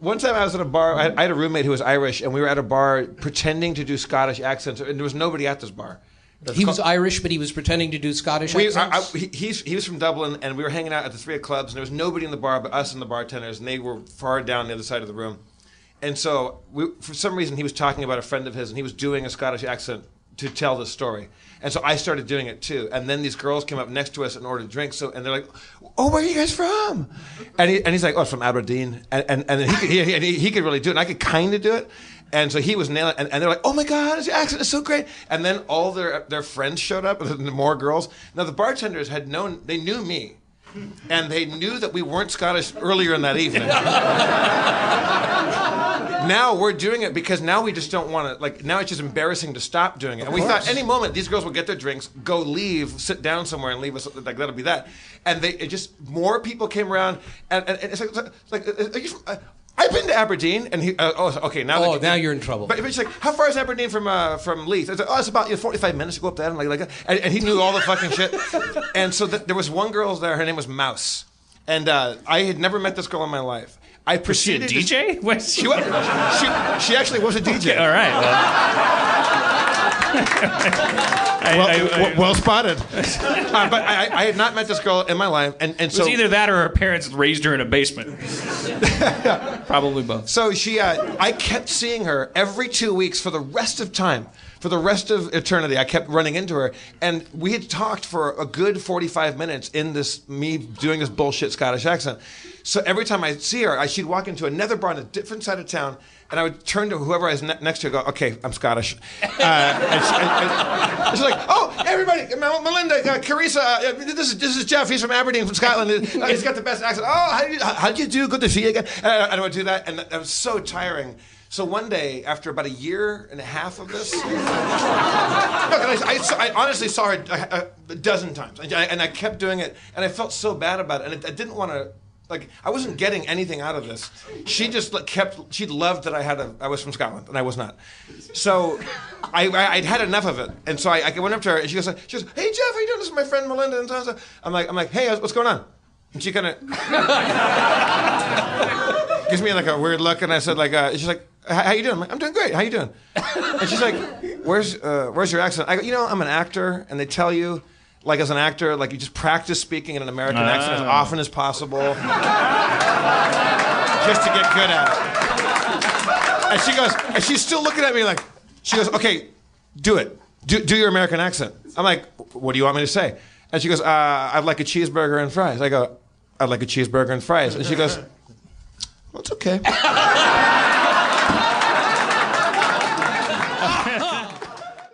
one time I was at a bar. I had a roommate who was Irish, and we were at a bar pretending to do Scottish accents, and there was nobody at this bar. He was Irish, but he was pretending to do Scottish accents? He was from Dublin, and we were hanging out at the 3 clubs, and there was nobody in the bar but us and the bartenders, and they were far down the other side of the room. And so, for some reason, he was talking about a friend of his, and he was doing a Scottish accent to tell the story. And so I started doing it too. And then these girls came up next to us and ordered drinks. And they're like, "Oh, where are you guys from?" And he's like, "Oh, from Aberdeen." And he could really do it. And I could kind of do it. And so he was nailing it. And they're like, "Oh my God, his accent is so great." And then all their friends showed up, and more girls. Now the bartenders they knew me. And they knew that we weren't Scottish earlier in that evening. Now we're doing it because now we just don't want to, now it's just embarrassing to stop doing it. And we thought any moment these girls will get their drinks, go leave, sit down somewhere and leave us, that'll be that. And more people came around, and it's like are you from, I've been to Aberdeen, and now you're in trouble. But it's like, how far is Aberdeen from Leith? It's like, it's about 45 minutes to go up there, and he knew all the fucking shit. And so there was one girl there. Her name was Mouse, and I had never met this girl in my life. I proceeded. Was she a DJ? She actually was a DJ. Okay, all right. Well spotted. But I had not met this girl in my life, and so it was either that or her parents raised her in a basement. Probably both. So I kept seeing her every 2 weeks for the rest of time. For the rest of eternity, I kept running into her, and we had talked for a good 45 minutes in me doing this bullshit Scottish accent. So every time I see her, she'd walk into another bar on a different side of town, and I would turn to whoever I was next to and go, "Okay, I'm Scottish." And she's like, "Oh, everybody, Melinda, Carissa, this is Jeff. He's from Aberdeen, from Scotland. He's got the best accent. Oh, how do you do? Good to see you again." And I would do that, and that was so tiring. So one day, after about a year and a half of this, I honestly saw her a dozen times, and I kept doing it, and I felt so bad about it, and I didn't want to, I wasn't getting anything out of this. She just she loved that I was from Scotland, and I was not. So I'd had enough of it, and so I went up to her, and she goes, "Hey Jeff, how you doing? This is my friend Melinda." And so I'm like, "Hey, what's going on?" And she kind of gives me a weird look, and I said she's like, "How you doing?" I'm like, "I'm doing great. How you doing?" And she's like, "Where's your accent?" I go, "I'm an actor, and they tell you, as an actor, you just practice speaking in an American accent as often as possible, just to get good at it." And she goes, and she's still looking at me she goes, "Okay, do it. Do your American accent." I'm like, "What do you want me to say?" And she goes, "I'd like a cheeseburger and fries." I go, "I'd like a cheeseburger and fries." And she goes, "Well, it's okay."